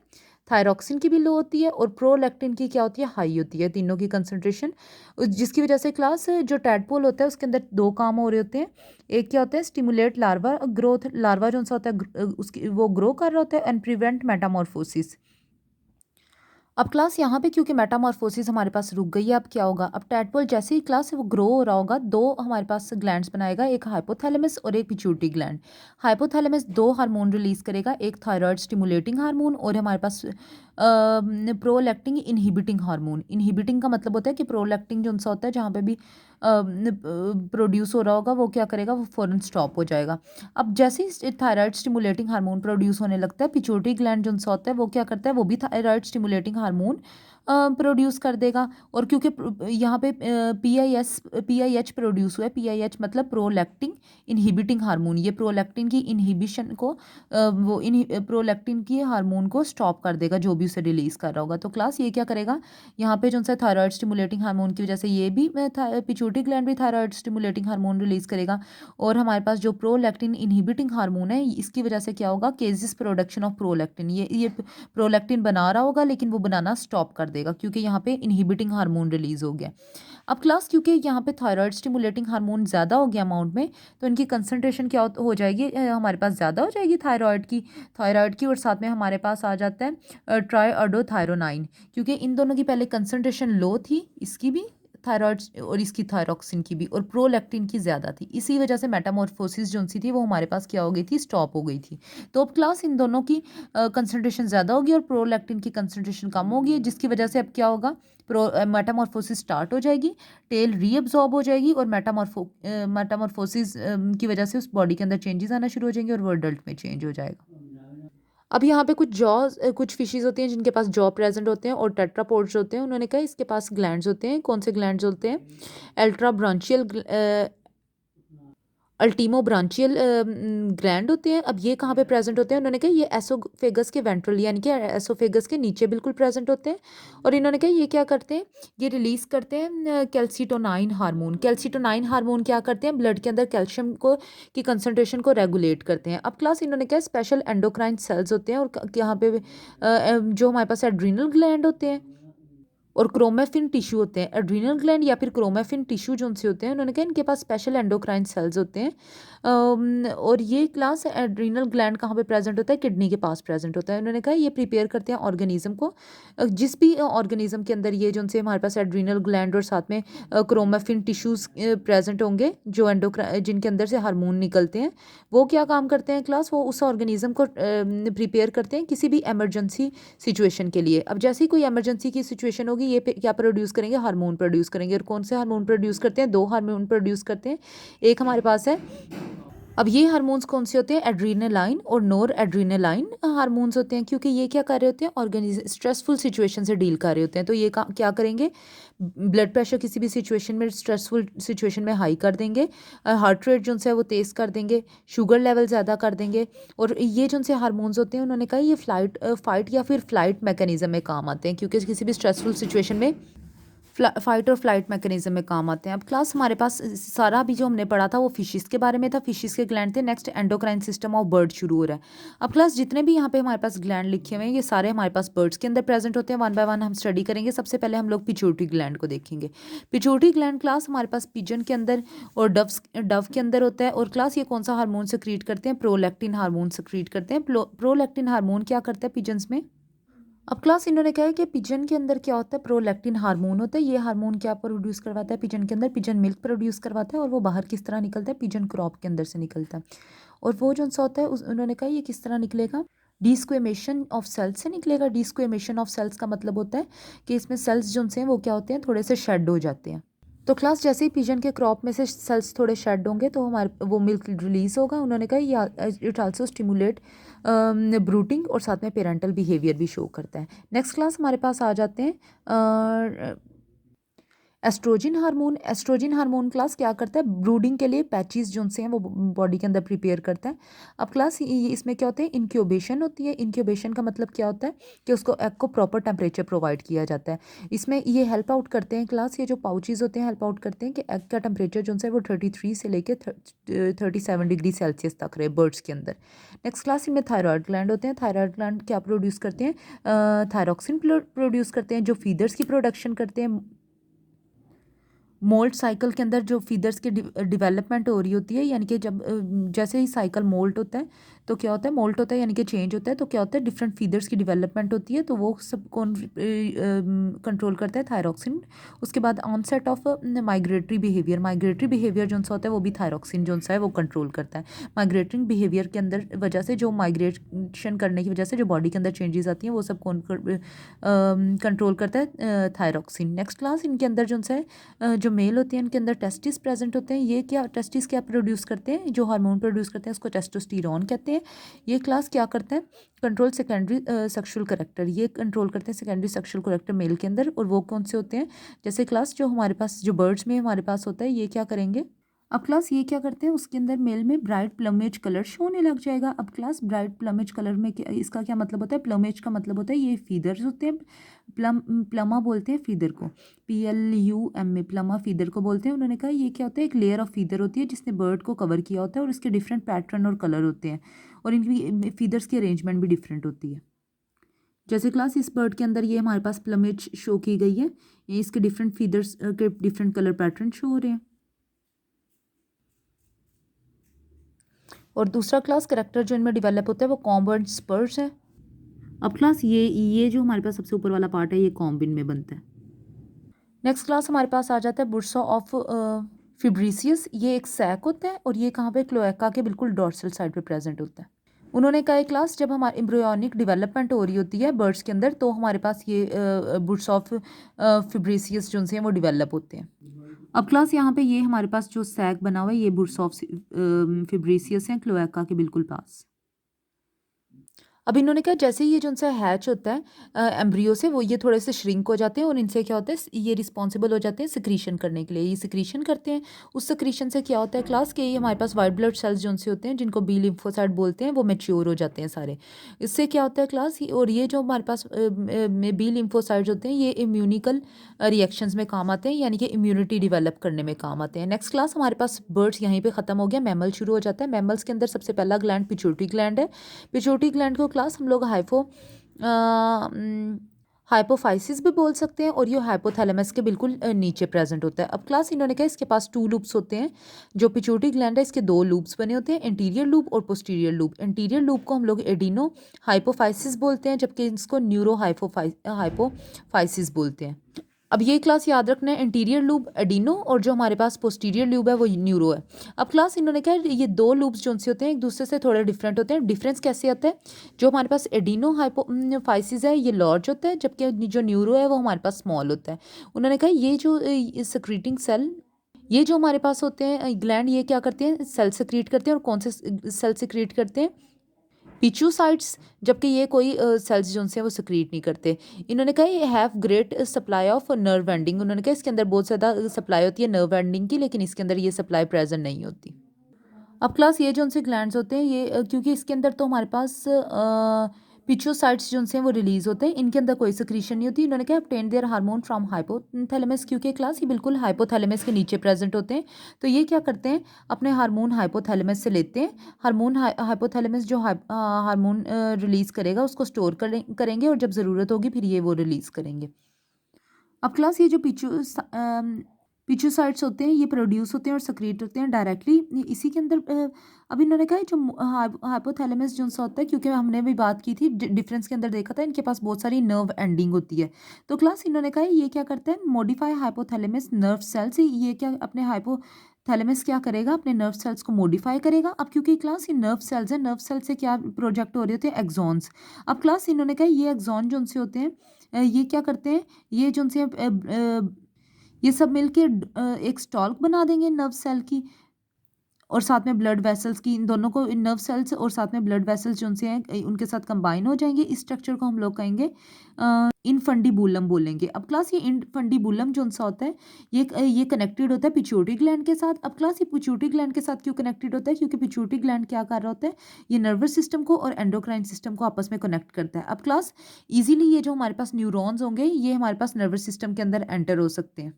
थायरॉक्सिन की भी लो होती है और प्रोलैक्टिन की क्या होती है, हाई होती है, तीनों की कंसंट्रेशन। जिसकी वजह से क्लास जो टैडपोल होता है उसके अंदर 2 काम हो रहे होते हैं। एक क्या होता है, स्टिमुलेट लार्वा ग्रोथ, लार्वा जो सा होता है उसकी वो ग्रो कर रहा होता है, एंड प्रिवेंट मेटामॉर्फोसिस। अब क्लास यहाँ पे क्योंकि मेटामॉर्फोसिस हमारे पास रुक गई है, अब क्या होगा, अब टैडपोल जैसे ही क्लास वो ग्रो हो रहा होगा, 2 हमारे पास ग्लैंड्स बनाएगा, एक हाइपोथैलेमस और एक pituitary gland. Hypothalamus 2 hormone release करेगा, एक थायराइड स्टिमुलेटिंग हार्मोन और हमारे पास प्रोलैक्टिन इनहिबिटिंग हार्मोन। इनहिबिटिंग का मतलब होता है कि प्रोलैक्टिन जो सा होता है जहाँ पे भी प्रोड्यूस हो रहा होगा वो क्या करेगा, वो फ़ौरन स्टॉप हो जाएगा। अब जैसे ही थायराइड स्टिमुलेटिंग हार्मोन प्रोड्यूस होने लगता है, पिट्यूटरी ग्लैंड जो सा होता है वो क्या करता है, वो भी थायराइड स्टिमुलेटिंग हार्मोन प्रोड्यूस कर देगा। और क्योंकि यहाँ पे PIH प्रोड्यूस हुआ है, PIH मतलब प्रोलैक्टिन इनहिबिटिंग हार्मोन, ये प्रोलैक्टिन की इनहिबिशन को वो इन प्रोलैक्टिन की हार्मोन को स्टॉप कर देगा जो भी उसे रिलीज कर रहा होगा। तो क्लास ये क्या करेगा, यहाँ पे जो सा थायराइड स्टिमुलेटिंग हार्मोन की वजह से ये भी पिट्यूटरी ग्लैंड भी थायराइड स्टिमुलेटिंग हार्मोन रिलीज करेगा। और हमारे पास जो प्रोलैक्टिन इनहिबिटिंग हार्मोन है इसकी वजह से क्या होगा, केजिस प्रोडक्शन ऑफ प्रोलैक्टिन, ये प्रोलैक्टिन बना रहा होगा लेकिन वो बनाना स्टॉप कर देगा क्योंकि यहाँ पे इनहिबिटिंग हार्मोन रिलीज हो गया। अब क्लास क्योंकि यहाँ पे थायराइड स्टिमुलेटिंग हार्मोन ज़्यादा हो गया अमाउंट में, तो इनकी कंसंट्रेशन क्या हो जाएगी, हमारे पास ज़्यादा हो जाएगी थायराइड की और साथ में हमारे पास आ जाता है ट्राईओडोथायरोनाइन, क्योंकि इन दोनों की पहले कंसंट्रेशन लो थी, इसकी भी थायराइड और इसकी थायरॉक्सिन की भी, और प्रोलैक्टिन की ज़्यादा थी। इसी वजह से मेटामॉर्फोसिस जो सी थी वो हमारे पास क्या हो गई थी, स्टॉप हो गई थी। तो अब क्लास इन दोनों की कंसंट्रेशन ज़्यादा होगी और प्रोलैक्टिन की कंसंट्रेशन कम होगी, जिसकी वजह से अब क्या होगा, मेटामॉर्फोसिस स्टार्ट हो जाएगी, टेल रीअब्जॉर्ब हो जाएगी और मेटामॉर्फोसिस की वजह से उस बॉडी के अंदर चेंजेस आना शुरू हो जाएंगे और वो एडल्ट में चेंज हो जाएगा। अब यहाँ पे कुछ फिशेज होती हैं जिनके पास जॉ प्रेजेंट होते हैं और टेट्रापोड्स होते हैं। उन्होंने कहा इसके पास ग्लैंड्स होते हैं, कौन से ग्लैंड्स होते हैं, अल्ट्रा ब्रांचियल अल्टीमो ब्रांचियल ग्लैंड होते हैं। अब ये कहाँ पे प्रेजेंट होते हैं, उन्होंने कहा ये एसोफेगस के वेंट्रल यानी कि एसोफेगस के नीचे बिल्कुल प्रेजेंट होते हैं। और इन्होंने कहा ये क्या करते हैं, ये रिलीज करते हैं कैल्सिटोनाइन हार्मोन। कैल्सिटोनाइन हार्मोन क्या करते हैं, ब्लड के अंदर कैल्शियम को की कंसनट्रेशन को रेगुलेट करते हैं। अब क्लास इन्होंने कहा स्पेशल एंडोक्राइन सेल्स होते हैं और यहाँ पे जो हमारे पास एड्रीनल ग्लैंड होते हैं, और क्रोमेफिन टिश्यू होते हैं। एड्रीनल ग्लैंड या फिर क्रोमेफिन टिश्यू जो उनसे होते हैं, उन्होंने कहा इनके पास स्पेशल एंडोक्राइन सेल्स होते हैं। और ये क्लास एड्रीनल ग्लैंड कहाँ पे प्रेजेंट होता है? किडनी के पास प्रेजेंट होता है। उन्होंने कहा ये प्रिपेयर करते हैं ऑर्गेनिज्म को। जिस भी ऑर्गेनिज्म के अंदर ये जो उनसे हमारे पास एड्रीनल ग्लैंड और साथ में क्रोमेफिन टिश्यूज प्रेजेंट होंगे, जो जिनके अंदर से हार्मोन निकलते हैं, वो क्या काम करते हैं क्लास? वो उस ऑर्गेनिज्म को प्रिपेयर करते हैं किसी भी एमरजेंसी सिचुएशन के लिए। अब जैसे ही कोई इमरजेंसी की सिचुएशन होगी, ये क्या प्रोड्यूस करेंगे? हार्मोन प्रोड्यूस करेंगे। और कौन से हार्मोन प्रोड्यूस करते हैं? दो हार्मोन प्रोड्यूस करते हैं। एक हमारे पास है, अब ये हार्मोन्स कौन से होते हैं? एड्रीनालाइन और नोर एड्रीनालाइन हार्मोन्स होते हैं, क्योंकि ये क्या कर रहे होते हैं? ऑर्गेनिज्म स्ट्रेसफुल सिचुएशन से डील कर रहे होते हैं। तो ये क्या करेंगे? ब्लड प्रेशर किसी भी सिचुएशन में, स्ट्रेसफुल सिचुएशन में हाई कर देंगे, हार्ट रेट जो है वो तेज़ कर देंगे, शुगर लेवल ज़्यादा कर देंगे। और ये जो से हार्मोन्स होते हैं, उन्होंने कहा ये फाइट या फिर फ्लाइट मैकेनिज्म में काम आते हैं, क्योंकि किसी भी स्ट्रेसफुल सिचुएशन में फाइट और फ्लाइट मैकेनिज्म में काम आते हैं। अब क्लास हमारे पास सारा भी जो हमने पढ़ा था वो फिशिस के बारे में था, फिशिस के ग्लैंड थे। Next endocrine system of bird शुरू हो रहा है। अब क्लास जितने भी यहाँ पे हमारे पास ग्लैंड लिखे हुए हैं, ये सारे हमारे पास बर्ड्स के अंदर प्रेजेंट होते हैं। वन बाय वन हम स्टडी करेंगे। सबसे पहले हम लोग पिट्यूटरी ग्लैंड को देखेंगे। पिट्यूटरी ग्लैंड क्लास हमारे पास पिजन के अंदर और डव के अंदर होता है। और क्लास ये कौन सा हार्मोन सक्रीट करते हैं? प्रोलैक्टिन हार्मोन सक्रीट करते हैं। प्रोलैक्टिन हार्मोन क्या करता है पिजन्स में? अब क्लास इन्होंने कहा है कि पिजन के अंदर क्या होता है? प्रोलैक्टिन हार्मोन होता है। ये हार्मोन क्या प्रोड्यूस करवाता है पिजन के अंदर? पिजन मिल्क प्रोड्यूस करवाता है। और वो बाहर किस तरह निकलता है? पिजन क्रॉप के अंदर से निकलता है। और वो जो सा होता है उन्होंने कहा ये किस तरह निकलेगा? डिस्क्वेमेशन ऑफ सेल्स से निकलेगा। डिस्क्वेमेशन ऑफ सेल्स का मतलब होता है कि इसमें सेल्स जो हैं वो क्या होते हैं? थोड़े से शेड हो जाते हैं। तो क्लास जैसे ही पिजन के क्रॉप में से सेल्स थोड़े शेड होंगे तो हमारे वो मिल्क रिलीज होगा। उन्होंने कहा इट आल्सो स्टिमुलेट ब्रूटिंग और साथ में पेरेंटल बिहेवियर भी शो करता है। नेक्स्ट क्लास हमारे पास आ जाते हैं estrogen hormone. Estrogen hormone class क्या करता है? ब्रूडिंग के लिए पैचेस जो से हैं वो बॉडी के अंदर प्रिपेयर करता है। अब क्लास इसमें क्या होता है? इंक्यूबेशन होती है। इंक्यूबेशन का मतलब क्या होता है? कि उसको एग को प्रॉपर टेम्परेचर प्रोवाइड किया जाता है। इसमें ये हेल्प आउट करते हैं क्लास, ये जो पाउचेज होते हैं हेल्प आउट करते हैं कि एग का टेम्परेचर जो है वो 33 से लेकर 37 डिग्री सेल्सियस तक रहे बर्ड्स के अंदर। नेक्स्ट क्लास इनमें थायराइड ग्लैंड होते हैं। थायराइड ग्लैंड क्या प्रोड्यूस करते हैं? थायरॉक्सिन प्रोड्यूस करते हैं, जो फीदर्स की प्रोडक्शन करते हैं। मोल्ट साइकिल के अंदर जो फीदर्स की डेवलपमेंट हो रही होती है, यानी कि जब जैसे ही साइकिल मोल्ट होता है तो क्या होता है? मोल्ट होता है यानी कि चेंज होता है, तो क्या होता है? डिफरेंट फीदर्स की डेवलपमेंट होती है। तो वो सब कौन कंट्रोल करता है? थायरॉक्सिन। उसके बाद onset of migratory behaviour. Migratory behaviour जो सा होता है वो भी थायरॉक्सिन जो सा है वो कंट्रोल करता है। माइग्रेटिंग बिहेवियर के अंदर वजह से, जो माइग्रेशन करने की वजह से जो बॉडी के अंदर चेंजेस आती हैं, वो सब कौन कंट्रोल करता है? थायरॉक्सिन। नेक्स्ट क्लास इनके अंदर जो सा है जो मेल होते हैं उनके अंदर टेस्टिस प्रेजेंट होते हैं। ये क्या टेस्टिस क्या प्रोड्यूस करते हैं? जो हार्मोन प्रोड्यूस करते हैं उसको टेस्टोस्टेरोन कहते हैं। ये क्लास क्या करते हैं? Control secondary sexual character. ये कंट्रोल करते हैं सेकेंडरी सेक्सुअल कैरेक्टर मेल के अंदर। और वो कौन से होते हैं? जैसे क्लास जो हमारे पास जो बर्ड्स में हमारे पास होता है, ये क्या करेंगे? अब क्लास ये क्या करते हैं? उसके अंदर मेल में ब्राइट प्लमेज कलर शो होने लग जाएगा। अब क्लास ब्राइट प्लमेज कलर में इसका क्या मतलब होता है? प्लमेज का मतलब होता है ये फीदर्स होते हैं। प्लमा बोलते हैं फीदर को, PLUMA, प्लमा फीदर को बोलते हैं। उन्होंने कहा ये क्या होता है? एक लेयर ऑफ फीदर होती है जिसने बर्ड को कवर किया होता है, और इसके डिफरेंट पैटर्न और कलर होते हैं, और इनकी फीदर्स की अरेंजमेंट भी डिफरेंट होती है। जैसे क्लास इस बर्ड के अंदर ये हमारे पास प्लमेज शो की गई है, ये इसके डिफरेंट फीदर्स के डिफरेंट कलर पैटर्न शो हो रहे हैं। और दूसरा क्लास करेक्टर जो इनमें डेवलप होता है वो कॉम्ब एंड स्पर्स है। अब क्लास ये जो हमारे पास सबसे ऊपर वाला पार्ट है ये कॉम्बिन में बनता है। नेक्स्ट क्लास हमारे पास आ जाता है बुर्सा ऑफ फिब्रीसियस। ये एक सैक होता है और ये कहाँ पे? क्लोएका के बिल्कुल डॉर्सल साइड पे प्रेजेंट होता है। उन्होंने कहा क्लास जब हमारे एम्ब्रियोनिक डेवलपमेंट हो रही होती है बर्ड्स के अंदर, तो हमारे पास ये बुर्सा ऑफ फिब्रीसियस जो हैं वो डेवलप होते हैं। अब क्लास यहाँ पे ये हमारे पास जो सैक बना हुआ है ये बुर्सा ऑफ फिब्रीसियस है क्लोएका के बिल्कुल पास। अब इन्होंने कहा जैसे ही ये जो उनसे हैच होता है एम्ब्रियो से, वो ये थोड़े से श्रिंक हो जाते हैं और इनसे क्या होता है? ये रिस्पॉन्सिबल हो जाते हैं सिक्रीशन करने के लिए। ये सिक्रीशन करते हैं। उस सिक्रीशन से क्या होता है क्लास के? ये हमारे पास वाइट ब्लड सेल्स जो उनसे होते हैं जिनको बी लिम्फोसाइट बोलते हैं, वो मैच्योर हो जाते हैं सारे। इससे क्या होता है क्लास? और ये जो हमारे पास बी लिम्फोसाइट्स होते हैं ये इम्यूनिकल रिएक्शंस में काम आते हैं, यानी कि इम्यूनिटी डेवलप करने में काम आते हैं। नेक्स्ट क्लास हमारे पास बर्ड्स यहीं पे ख़त्म हो गया, मैमल शुरू हो जाता है। मैमल्स के अंदर सबसे पहला ग्लैंड पिट्यूटरी ग्लैंड है। पिट्यूटरी ग्लैंड को क्लास हम लोग हाइपोफाइसिस भी बोल सकते हैं, और ये हाइपोथैलेमस के बिल्कुल नीचे प्रेजेंट होता है। अब क्लास इन्होंने कहा इसके पास 2 लूप्स होते हैं। जो पिट्यूटरी ग्लैंड है इसके 2 लूप्स बने होते हैं, एंटीरियर लूप और पोस्टीरियर लूप। एंटीरियर लूप को हम लोग एडिनो हाइपोफाइसिस बोलते हैं, जबकि इसको न्यूरो हाइपोफाइसिस बोलते हैं। अब ये क्लास याद रखना है, इंटीरियर लूप एडिनो और जो हमारे पास पोस्टीरियर लूप है वो न्यूरो है। अब क्लास इन्होंने कहा ये 2 लूप्स जो से होते हैं एक दूसरे से थोड़े डिफरेंट होते हैं। डिफरेंस कैसे होता है? जो हमारे पास एडिनो हाइपोफाइसिस है ये लार्ज होता है, जबकि जो न्यूरो है वो हमारे पास स्मॉल होता है। उन्होंने कहा ये जो सक्रीटिंग सेल, ये जो हमारे पास होते हैं ग्लैंड, ये क्या करते हैं? सेल सिक्रीट करते हैं। और कौन से सेल सिक्रीट करते हैं? पिचूसाइड्स। जबकि ये कोई सेल्स जो हैं वो सिक्रीट नहीं करते। इन्होंने कहा ये have great supply of nerve ending. उन्होंने कहा इसके अंदर बहुत ज़्यादा सप्लाई होती है नर्व एंडिंग की, लेकिन इसके अंदर ये सप्लाई प्रेजेंट नहीं होती। अब क्लास ये जो उनसे ग्लैंड्स होते हैं ये क्योंकि इसके अंदर तो हमारे पास पिचोसाइट्स जो हैं वो रिलीज होते हैं, इनके अंदर कोई सिक्रीशन नहीं होती। इन्होंने कहा obtain their hormone from hypothalamus, क्योंकि क्लास ये बिल्कुल हाइपोथैलेमस के नीचे प्रेजेंट होते हैं। तो ये क्या करते हैं? अपने हार्मोन हाइपोथैलेमस से लेते हैं। हार्मोन हाइपोथैलेमस जो हार्मोन रिलीज करेगा उसको स्टोर करेंगे, और जब ज़रूरत होगी फिर ये वो रिलीज करेंगे। अब क्लास ये जो पिचोसाइट्स होते हैं ये प्रोड्यूस होते हैं और सक्रिएट होते हैं डायरेक्टली इसी के अंदर। अब इन्होंने कहा जो हाइपोथैलेमस जो सा होता है, क्योंकि हमने भी बात की थी डिफरेंस के अंदर देखा था, इनके पास बहुत सारी नर्व एंडिंग होती है। तो क्लास इन्होंने कहा ये क्या करता है? Modify hypothalamus nerve cells. ये क्या अपने हाइपोथैलेमस क्या करेगा? अपने नर्व सेल्स को मॉडिफाई करेगा। अब क्योंकि क्लास ये नर्व सेल्स है, नर्व सेल से क्या प्रोजेक्ट हो रहे होते हैं? एक्सॉन्स। अब क्लास इन्होंने कहा ये एक्सॉन जो से होते हैं ये क्या करते हैं? ये जो से ये सब मिलके एक स्टॉल्क बना देंगे नर्व सेल की, और साथ में ब्लड वेसल्स की। इन दोनों को, इन नर्व सेल्स और साथ में ब्लड वेसल्स जो उनसे हैं उनके साथ कंबाइन हो जाएंगे। इस स्ट्रक्चर को हम लोग कहेंगे इनफंडिबुलम बोलेंगे। अब क्लास ये इनफंडिबुलम जो सा होता है ये कनेक्टेड होता है पिट्यूटरी ग्लैंड के साथ। अब क्लास ये पिट्यूटरी ग्लैंड के साथ क्यों कनेक्टेड होता है? क्योंकि पिट्यूटरी ग्लैंड क्या कर रहा होता है? ये नर्वस सिस्टम को और एंडोक्राइन सिस्टम को आपस में कनेक्ट करता है। अब क्लास इजीली ये जो हमारे पास न्यूरॉन्स होंगे ये हमारे पास नर्वस सिस्टम के अंदर एंटर हो सकते हैं।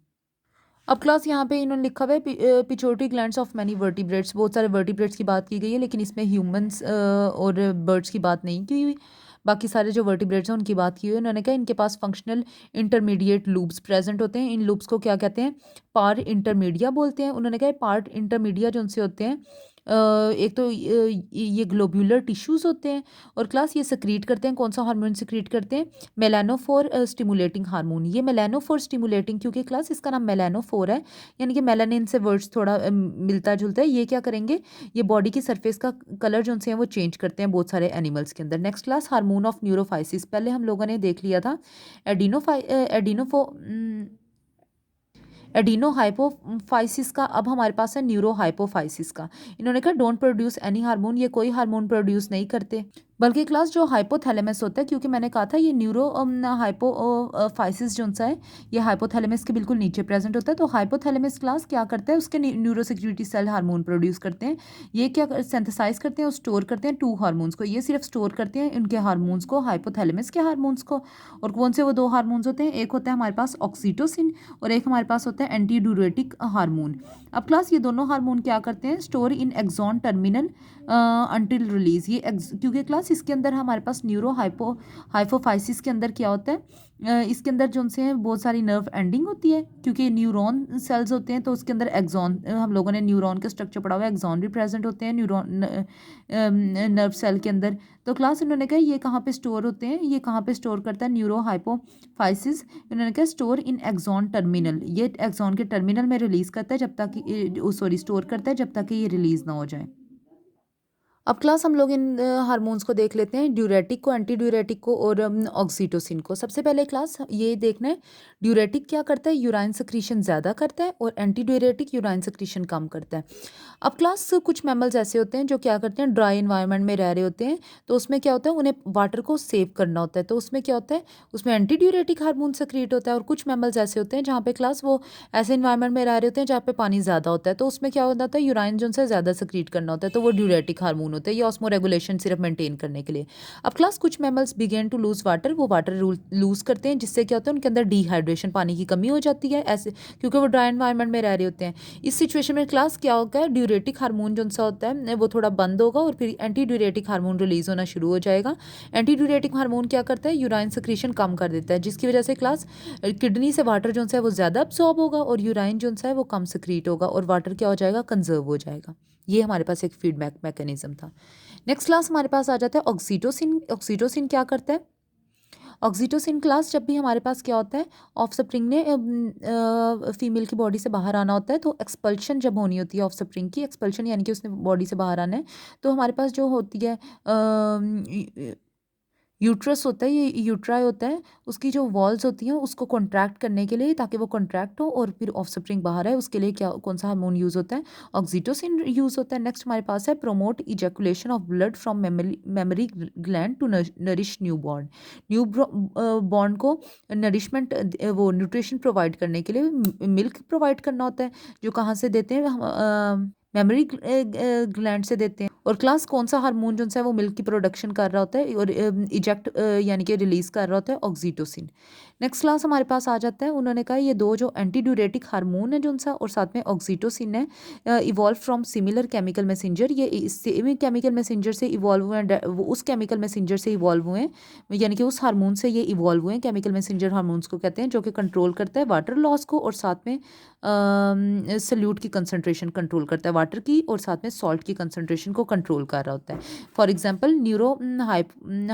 अब क्लास यहाँ पे इन्होंने लिखा हुआ है pituitary glands of many vertebrates. बहुत सारे वर्टिब्रेट्स की बात की गई है, लेकिन इसमें ह्यूमंस और बर्ड्स की बात नहीं की हुई। बाकी सारे जो वर्टिब्रेट्स हैं उनकी बात की हुई है। उन्होंने कहा इनके पास फंक्शनल इंटरमीडिएट लूप्स प्रेजेंट होते हैं। इन लूप्स को क्या कहते हैं? पार इंटरमीडिया बोलते हैं। उन्होंने कहा पार्ट इंटरमीडिया जो उनसे होते हैं एक तो ये ग्लोब्यूलर टिश्यूज़ होते हैं, और क्लास ये सक्रीट करते हैं। कौन सा हार्मोन सक्रीट करते हैं? मेलानोफोर स्टिमुलेटिंग हार्मोन। ये मेलानोफोर स्टिमुलेटिंग, क्योंकि क्लास इसका नाम मेलानोफोर है, यानी कि मेलानिन से वर्ड्स थोड़ा मिलता जुलता है। ये क्या करेंगे? ये बॉडी की सरफेस का कलर जो उनसे हैं वो चेंज करते हैं बहुत सारे एनिमल्स के अंदर। Next class hormone of neurohypophysis. पहले हम लोगों ने देख लिया था एडिनो हाइपोफाइसिस का। अब हमारे पास है न्यूरो हाइपोफाइसिस का। इन्होंने कहा डोंट प्रोड्यूस एनी हार्मोन, ये कोई हार्मोन प्रोड्यूस नहीं करते, बल्कि क्लास जो हाइपोथैलेमस होता है, क्योंकि मैंने कहा था ये न्यूरो हाइपोफाइसिस जो है ये हाइपोथैलेमस के बिल्कुल नीचे प्रेजेंट होता है। तो हाइपोथैलेमस क्लास क्या करता है? उसके neuro secretory cell hormone produce करते हैं। ये क्या सिंथेसाइज करते हैं और स्टोर करते हैं 2 हार्मोन्स को। ये सिर्फ स्टोर करते हैं उनके हार्मोन्स को, हाइपोथैलेमस के हार्मोन्स को। और कौन से वो 2 हार्मोन्स होते हैं? एक होता है हमारे पास ऑक्सीटोसिन, और एक हमारे पास होता है एंटी ड्यूरेटिक हार्मोन। अब क्लास ये दोनों हार्मोन क्या करते हैं? Store in axon terminal until release. ये क्योंकि क्लास इसके अंदर हमारे पास न्यूरो हाइपोफाइसिस के अंदर क्या होता है? इसके अंदर जो उनसे हैं बहुत सारी नर्व एंडिंग होती है, क्योंकि न्यूरॉन सेल्स होते हैं। तो उसके अंदर एक्सॉन, हम लोगों ने न्यूरॉन का स्ट्रक्चर पढ़ा हुआ है, एक्सॉन भी प्रेजेंट होते हैं न्यूरॉन नर्व सेल के अंदर। तो क्लास इन्होंने कहा ये कहाँ पे स्टोर होते हैं? ये कहाँ पे स्टोर करता है न्यूरो हाइपोफाइसिस? इन्होंने कहा स्टोर इन एक्सॉन टर्मिनल। ये एक्सॉन के टर्मिनल में रिलीज करता है जब तक, स्टोर करता है जब तक ये रिलीज ना हो जाए। अब क्लास हम लोग इन हार्मोन्स को देख लेते हैं, ड्यूरेटिक को, एंटी ड्यूरेटिक को और ऑक्सीटोसिन को। सबसे पहले क्लास ये देखना है ड्यूरेटिक क्या करता है? यूराइन सक्रीशन ज़्यादा करता है, और एंटी ड्यूरेटिक यूराइन सक्रीशन कम करता है। अब क्लास कुछ मैमल्स ऐसे होते हैं जो क्या करते हैं? ड्राई इन्वायरमेंट में रह रहे होते हैं, तो उसमें क्या होता है? उन्हें वाटर को सेव करना होता है। तो उसमें क्या होता है? उसमें एंटी ड्यूरेटिक हार्मोन सक्रिएट होता है। और कुछ मैमल्स ऐसे होते हैं जहाँ पे क्लास वो ऐसे इन्वायरमेंट में रह रहे होते हैं जहाँ पे पानी ज़्यादा होता है, तो उसमें क्या होता है? यूराइन जो है ज़्यादा सक्रिएट करना होता है, तो वो ड्यूरेटिक हार्मोन होते हैं। ये ऑस्मो रेगुलेशन सिर्फ मेंटेन करने के लिए। अब क्लास कुछ mammals begin to lose water, वो वाटर लूज करते हैं, जिससे क्या होता है? उनके अंदर डिहाइड्रेशन, पानी की कमी हो जाती है ऐसे, क्योंकि वो ड्राई एनवायरनमेंट में रह रहे होते हैं। इस सिचुएशन में क्लास क्या होगा? ड्यूरेटिक हार्मोन जो सा होता है वो थोड़ा बंद होगा और फिर एंटी ड्यूरेटिक हार्मोन रिलीज होना शुरू हो जाएगा। एंटी ड्यूरेटिक हार्मोन क्या करता है, यूराइन सिक्रीशन कम कर देता है, जिसकी वजह से क्लास किडनी से वाटर जो सा है वो ज़्यादा अब्सॉर्ब होगा और यूराइन जो सा है वो कम सिक्रीट होगा और वाटर क्या हो जाएगा, कंजर्व हो जाएगा। ये हमारे पास एक फीडबैक मैकेनिज्म था। नेक्स्ट क्लास हमारे पास आ जाता है ऑक्सीटोसिन। ऑक्सीटोसिन क्या करता है, ऑक्सीटोसिन क्लास जब भी हमारे पास क्या होता है, ऑफ स्प्रिंग ने फीमेल की बॉडी से बाहर आना होता है, तो एक्सपल्शन जब होनी होती है ऑफ स्प्रिंग की, एक्सपल्शन यानी कि उसने बॉडी से बाहर आना है, तो हमारे पास जो होती है यूट्रस होता है, ये यूट्राई होता है, उसकी जो वॉल्स होती हैं उसको कॉन्ट्रैक्ट करने के लिए, ताकि वो कॉन्ट्रैक्ट हो और फिर ऑफस्प्रिंग बाहर है, उसके लिए क्या कौन सा हार्मोन यूज़ होता है, ऑक्सीटोसिन यूज़ होता है। नेक्स्ट हमारे पास है promote ejaculation of blood from mammary gland to nourish new born. New born को नरिशमेंट, वो न्यूट्रिशन प्रोवाइड करने के लिए मिल्क प्रोवाइड करना होता है, जो कहाँ से देते हैं, मेमोरी ग्लैंड से देते हैं। और क्लास कौन सा हार्मोन जो है वो मिल्क की प्रोडक्शन कर रहा होता है और इजेक्ट यानी कि रिलीज कर रहा होता है, ऑक्सीटोसिन। नेक्स्ट क्लास हमारे पास आ जाता है, उन्होंने कहा ये दो जो एंटी ड्यूरेटिक हार्मोन है जो सा और साथ में ऑक्सीटोसिन है, evolve from similar chemical messenger. ये सेम केमिकल मैसेंजर से इवॉल्व हुए हैं, वो उस केमिकल मैसेंजर से इवॉल्व हुए हैं, यानी कि उस हार्मोन से ये इवॉल्व हुए हैं। केमिकल मैसेंजर हार्मोन्स को कहते हैं, जो कि कंट्रोल करता है वाटर लॉस को और साथ में सल्यूट की कंसनट्रेशन कंट्रोल करता है वाटर की, और साथ में सॉल्ट की कंसनट्रेशन को कंट्रोल कर रहा होता है। For example neuro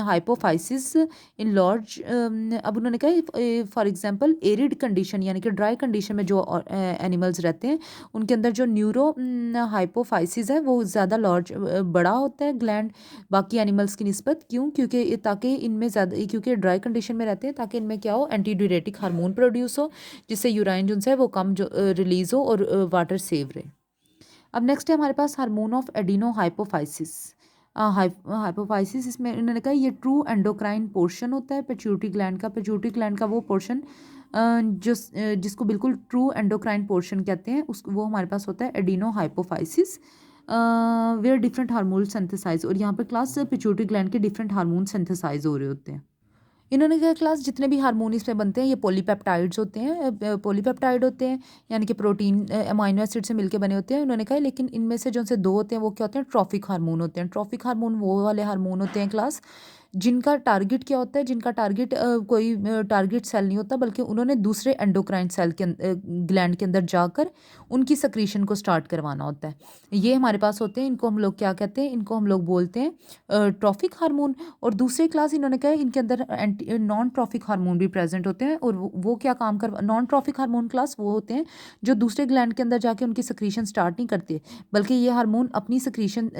hypophysis in large, अब उन्होंने कहा फॉर एग्जांपल एरिड कंडीशन यानी कि ड्राई कंडीशन में जो एनिमल्स रहते हैं उनके अंदर जो न्यूरो हाइपोफाइसिस है वो ज़्यादा लार्ज बड़ा होता है ग्लैंड बाकी एनिमल्स की निस्बत। क्यों? क्योंकि ताकि इनमें ज़्यादा, क्योंकि ड्राई कंडीशन में रहते हैं, ताकि इनमें क्या हो, एंटी ड्यूरेटिक हार्मोन प्रोड्यूस हो, जिससे यूराइन जो है वो कम जो रिलीज हो और वाटर सेव रहे। अब नेक्स्ट है हमारे पास hormone of adenohypophysis. Hypophysis, इसमें इन्होंने कहा ये ट्रू एंडोक्राइन पोर्शन होता है पिट्यूटरी ग्लैंड का। पिट्यूटरी ग्लैंड का वो पोर्शन जिसको बिल्कुल ट्रू एंडोक्राइन पोर्शन कहते हैं, उस वो हमारे पास होता है adeno hypophysis, where different hormone synthesize. और यहाँ पर क्लास पिट्यूटरी ग्लैंड के डिफरेंट हार्मोन सिंथेसाइज हो रहे होते हैं। इन्होंने कहा क्लास जितने भी हार्मोन इसमें बनते हैं ये पॉलीपेप्टाइड्स होते हैं, पॉलीपेप्टाइड होते हैं यानी कि प्रोटीन अमाइनो एसिड से मिलके बने होते हैं। उन्होंने कहा लेकिन इनमें से जो से दो होते हैं वो क्या होते हैं, ट्रॉफिक हार्मोन होते हैं। ट्रॉफिक हार्मोन वो वाले हार्मोन होते हैं क्लास जिनका टारगेट क्या होता है, जिनका टारगेट कोई टारगेट सेल नहीं होता, बल्कि उन्होंने दूसरे एंडोक्राइन सेल के ग्लैंड के अंदर जाकर उनकी सक्रीशन को स्टार्ट करवाना होता है। ये हमारे पास होते हैं, इनको हम लोग क्या कहते हैं, इनको हम लोग बोलते हैं ट्रॉफिक हार्मोन। और दूसरे क्लास इन्होंने कहा इनके अंदर नॉन ट्रॉफिक हार्मोन भी प्रेजेंट होते हैं, और वो क्या काम कर, नॉन ट्रॉफिक हार्मोन क्लास वो होते हैं जो दूसरे ग्लैंड के अंदर जाके उनकी सक्रीशन स्टार्ट नहीं करते, बल्कि ये हार्मोन अपनी सक्रीशन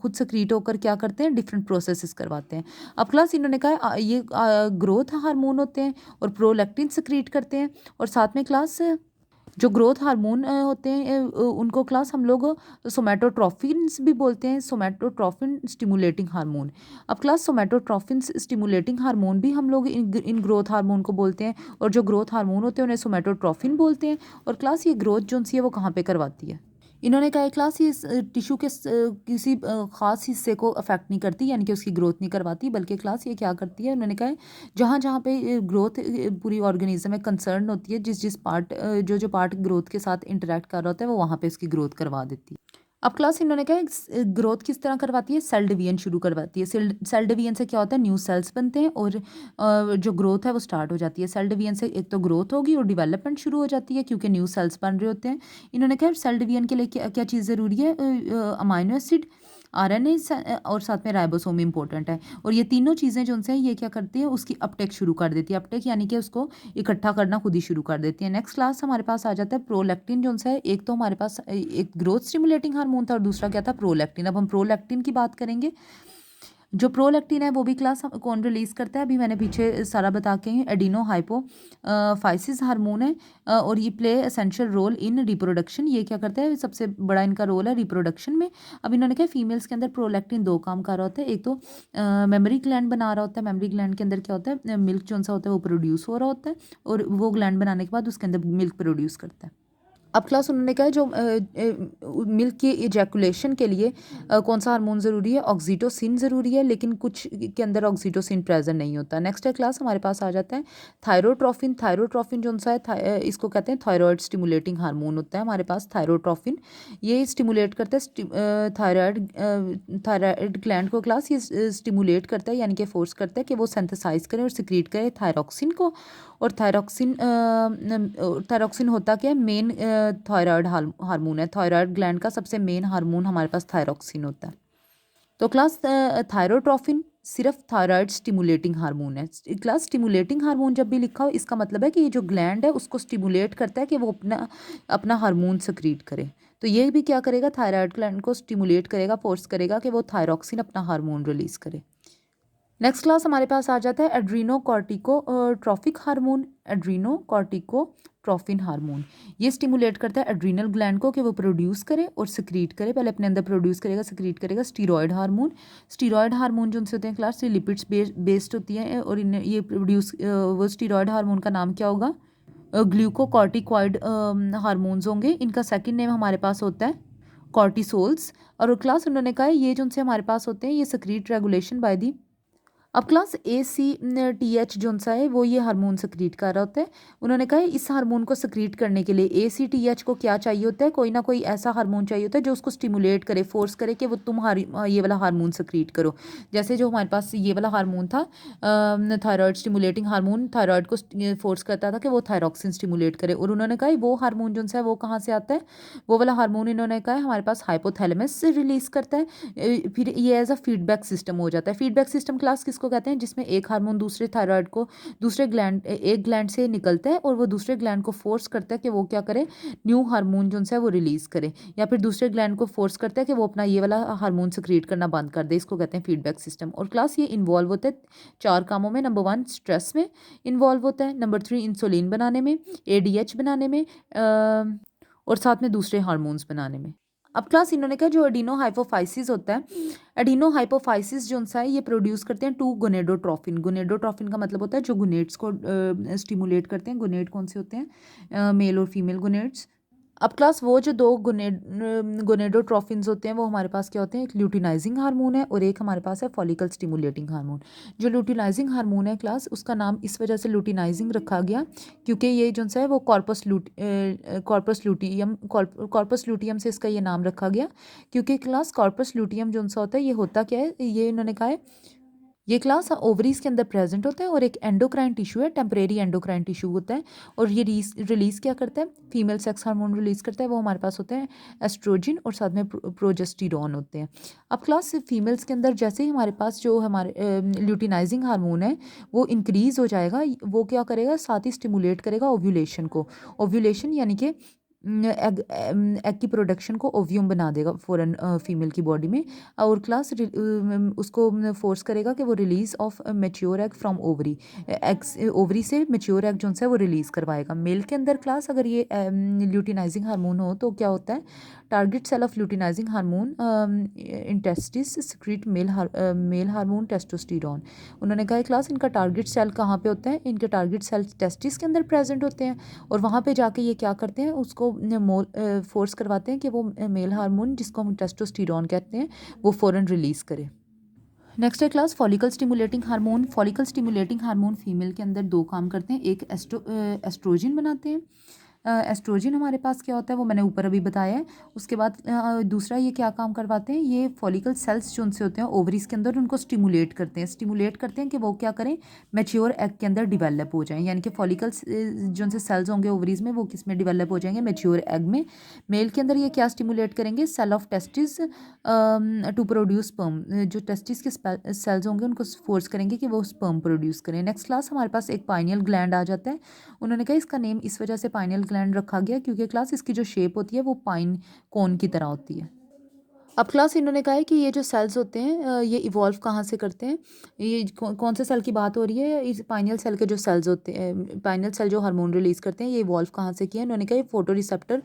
खुद सक्रीट होकर क्या करते हैं, डिफरेंट प्रोसेसेस करवाते हैं। अब क्लास इन्होंने कहा ये ग्रोथ हार्मोन होते हैं और प्रोलैक्टिन सक्रीट करते हैं, और साथ में क्लास जो ग्रोथ हार्मोन होते हैं उनको क्लास हम लोग सोमैटोट्रोफिन्स भी बोलते हैं, सोमैटोट्रोफिन स्टिमुलेटिंग हार्मोन। अब क्लास सोमैटोट्रोफिन स्टिमुलेटिंग हार्मोन भी हम लोग इन ग्रोथ हार्मोन को बोलते हैं, और जो ग्रोथ हार्मोन होते हैं उन्हें सोमैटोट्रोफिन बोलते हैं। और क्लास ये ग्रोथ जो सी है वो कहाँ पे करवाती है, इन्होंने कहा क्लास ये टिश्यू के किसी ख़ास हिस्से को अफेक्ट नहीं करती, यानी कि उसकी ग्रोथ नहीं करवाती, बल्कि क्लास ये क्या करती है, उन्होंने कहा जहाँ जहाँ पे ग्रोथ पूरी ऑर्गेनिज्म में कंसर्न होती है, जिस जिस पार्ट जो पार्ट ग्रोथ के साथ इंटरेक्ट कर रहा होता है वो वहाँ पे इसकी ग्रोथ करवा देती है। अब क्लास इन्होंने कहा ग्रोथ किस तरह करवाती है, सेल डिवीजन शुरू करवाती है। सेल डिवीजन से क्या होता है, न्यू सेल्स बनते हैं और जो ग्रोथ है वो स्टार्ट हो जाती है। सेल डिवीजन से एक तो ग्रोथ होगी और डेवलपमेंट शुरू हो जाती है, क्योंकि न्यू सेल्स बन रहे होते हैं। इन्होंने कहा सेल डिवीजन के लिए क्या क्या चीज़ ज़रूरी है, अमाइनो एसिड, आरएनए और साथ में राइबोसोम इंपॉर्टेंट है। और ये तीनों चीज़ें जो उनसे ये क्या करती है, उसकी अपटेक शुरू कर देती है। अपटेक यानी कि उसको इकट्ठा करना खुद ही शुरू कर देती है। नेक्स्ट क्लास हमारे पास आ जाता है प्रोलैक्टिन जो है। एक तो हमारे पास एक ग्रोथ स्टिमुलेटिंग हार्मोन था और दूसरा क्या था, प्रोलैक्टिन। अब हम प्रोलैक्टिन की बात करेंगे। जो प्रोलैक्टिन है वो भी क्लास कौन रिलीज करता है, अभी मैंने पीछे सारा बता के एडिनो हाइपोफाइसिस हार्मोन है, और ये play essential role in reproduction. ये क्या करता है, सबसे बड़ा इनका रोल है रिप्रोडक्शन में। अब इन्होंने कहा फीमेल्स के अंदर प्रोलैक्टिन दो काम कर रहा होता है, एक तो मेमोरी ग्लैंड बना रहा होता है, मेमोरी ग्लैंड के अंदर क्या होता है, मिल्क जो सा होता है वो प्रोड्यूस हो रहा होता है, और वो ग्लैंड बनाने के बाद उसके अंदर मिल्क प्रोड्यूस करता है। अब क्लास उन्होंने कहा है जो मिल्क की इजैकुलेशन के लिए कौन सा हार्मोन ज़रूरी है, ऑक्सीटोसिन ज़रूरी है, लेकिन कुछ के अंदर ऑक्सीटोसिन प्रेजेंट नहीं होता। नेक्स्ट है क्लास हमारे पास आ जाता है थायरोट्रॉफिन। थायरोट्रॉफिन जो सा है इसको कहते हैं थायराइड स्टिमुलेटिंग हार्मोन होता है हमारे पास थायरोट्रॉफिन। ये स्टिमुलेट करता है थायराइड ग्लैंड को क्लास, ये स्टिमुलेट करता है यानी कि फोर्स करता है कि वो सिंथेसाइज करे और सिक्रीट करे थायरॉक्सिन को। और थायरॉक्सिन होता क्या है, मेन थायराइड हार्मोन है। थायराइड ग्लैंड का सबसे मेन हार्मोन हमारे पास थायरॉक्सिन होता है। तो क्लास थायरोट्रॉफिन सिर्फ थायराइड स्टिमुलेटिंग हार्मोन है। क्लास स्टिमुलेटिंग हार्मोन जब भी लिखा हो इसका मतलब है कि ये जो ग्लैंड है उसको स्टिमुलेट करता है कि वो अपना अपना हार्मोन सक्रीट करे। तो ये भी क्या करेगा, थायराइड ग्लैंड को स्टिमुलेट करेगा, फोर्स करेगा कि वो थायरॉक्सिन अपना हार्मोन रिलीज करे। नेक्स्ट क्लास हमारे पास आ जाता है adrenocorticotrophic hormone. Adrenocorticotrophin hormone ये स्टिमुलेट करता है एड्रीनल ग्लैंड को कि वो प्रोड्यूस करे और सिक्रीट करे। पहले अपने अंदर प्रोड्यूस करेगा, सिक्रीट करेगा स्टीरॉयड हार्मोन। स्टीरॉयड हार्मोन जो उनसे होते हैं क्लास, ये लिपिड्स बेस्ड होती हैं और इन्हें ये प्रोड्यूस वो स्टीरॉयड हार्मोन का नाम क्या होगा, ग्लूकोकॉर्टिकॉइड हार्मोन्स होंगे। इनका सेकंड नेम हमारे पास होता है कॉर्टिसोल्स। और क्लास उन्होंने कहा है ये जो उनसे हमारे पास होते हैं ये सिक्रीट रेगुलेशन बाय दी। अब क्लास ACTH जो सा है वो ये हार्मोन सक्रीट कर रहा होता है। उन्होंने कहा है इस हार्मोन को सक्रीट करने के लिए ACTH को क्या चाहिए होता है, कोई ना कोई ऐसा हार्मोन चाहिए होता है जो उसको स्टिमुलेट करे, फोर्स करे कि वो तुम ये वाला हार्मोन सक्रीट करो। जैसे जो हमारे पास ये वाला हार्मोन था थायराइड स्टिमुलेटिंग हार्मोन, थायराइड को फोर्स करता था कि वो थायरॉक्सिन स्टिमुलेट करे। और उन्होंने कहा वो हार्मोन जो सा है वो कहाँ से आता है, वो वाला हार्मोन इन्होंने कहा है हमारे पास हाइपोथैलेमस से रिलीज करता है। फिर ये एज अ फीडबैक सिस्टम हो जाता है। फीडबैक सिस्टम क्लास किसको कहते हैं, जिसमें एक हार्मोन दूसरे थायराइड को दूसरे ग्लैंड एक ग्लैंड से निकलता है और वो दूसरे ग्लैंड को फोर्स करता है कि वो क्या करे, न्यू हार्मोन जो है वो रिलीज करे, या फिर दूसरे ग्लैंड को फोर्स करता है कि वो अपना ये वाला हार्मोन सक्रिएट करना बंद कर दे। इसको कहते हैं फीडबैक सिस्टम। और क्लास ये इन्वॉल्व होता है 4 कामों में। नंबर 1 स्ट्रेस में इन्वॉल्व होता है, नंबर 3 इंसुलिन बनाने में, ADH बनाने में और साथ में दूसरे हार्मोन्स बनाने में। अब क्लास इन्होंने कहा जो एडिनो हाइपोफाइसिस होता है, एडिनो हाइपोफाइसिस जो सा है ये प्रोड्यूस करते हैं 2 गोनेडोट्रोफिन। गोनेडोट्रोफिन का मतलब होता है जो गोनेड्स को स्टिमुलेट करते हैं। गोनेड कौन से होते हैं, मेल और फीमेल गोनेड्स। अब क्लास वो जो 2 गोनेडोट्रोफिन्स होते हैं वो हमारे पास क्या होते हैं, एक ल्यूटिनाइजिंग हार्मोन है और एक हमारे पास है फॉलिकल स्टिमुलेटिंग हार्मोन। जो ल्यूटिनाइजिंग हार्मोन है क्लास उसका नाम इस वजह से ल्यूटिनाइजिंग रखा गया क्योंकि ये जो सा है वो कॉर्पस लूटियम से इसका ये नाम रखा गया। क्योंकि क्लास कॉर्पस लूटियम जो सा होता है ये होता क्या है, ये इन्होंने कहा है ये क्लास ओवरीज के अंदर प्रेजेंट होता है और एक एंडोक्राइन टिश्यू है, टेम्परेरी एंडोक्राइन टिश्यू होता है। और ये रिलीज क्या करता है, फीमेल सेक्स हार्मोन रिलीज करता है, वो हमारे पास होते हैं एस्ट्रोजन और साथ में प्रोजेस्टेरॉन होते हैं। अब क्लास फीमेल्स के अंदर जैसे ही हमारे पास जो हमारे ल्यूटिनाइजिंग हार्मोन है वो इंक्रीज हो जाएगा, वो क्या करेगा साथ ही स्टिमुलेट करेगा ओव्यूलेशन को। ओव्यूलेशन यानी कि एग की प्रोडक्शन को ओव्यूम बना देगा फॉरन फीमेल की बॉडी में। और क्लास उसको फोर्स करेगा कि वो release of mature egg from ovary, eggs ovary से मेच्योर एग जो है वो रिलीज करवाएगा। मेल के अंदर क्लास अगर ये ल्यूटिनाइजिंग हार्मोन हो तो क्या होता है, target cell of luteinising hormone in testis secrete male hormone testosterone. उन्होंने कहा क्लास इनका टारगेट सेल कहाँ पे होता है, इनके टारगेट सेल टेस्टिस के अंदर प्रेजेंट होते हैं और वहाँ पे जाके ये क्या करते हैं उसको फोर्स करवाते हैं कि वो मेल हार्मोन जिसको हम टेस्टोस्टेरॉन कहते हैं वो फ़ौरन रिलीज़ करे। नेक्स्ट है class follicle stimulating hormone. Follicle stimulating hormone female के अंदर 2 काम करते हैं, एक एस्ट्रोजन बनाते हैं। एस्ट्रोजन हमारे पास क्या होता है वो मैंने ऊपर अभी बताया है। उसके बाद दूसरा ये क्या काम करवाते हैं, ये फॉलिकल सेल्स जो उनसे होते हैं ओवरीज के अंदर उनको स्टिमुलेट करते हैं कि वो क्या करें, मैच्योर एग के अंदर डिवेलप हो जाएं। यानी कि फॉलिकल्स जो उनसे सेल्स होंगे ओवरीज में वो किस में डिवेलप हो जाएंगे, मैच्योर एग में। मेल के अंदर ये क्या स्टिमुलेट करेंगे, cell of testis to produce sperm. जो टेस्टिस के सेल्स होंगे उनको फोर्स करेंगे कि वो स्पर्म प्रोड्यूस करें। नेक्स्ट क्लास हमारे पास एक पाइनियल ग्लैंड आ जाता है। उन्होंने कहा इसका नेम इस वजह से पाइनियल ग्लैंड रखा गया क्योंकि क्लास इसकी जो शेप होती है वो पाइन कोन की तरह होती है। अब क्लास इन्होंने कहा है कि ये जो सेल्स होते हैं ये इवॉल्व कहाँ से करते हैं, ये कौन से सेल की बात हो रही है, इस पाइनियल सेल के जो सेल्स होते हैं, पाइनियल सेल जो हार्मोन रिलीज करते हैं ये इवॉल्व कहाँ से किया है। इन्होंने कहा ये फोटो रिसेप्टर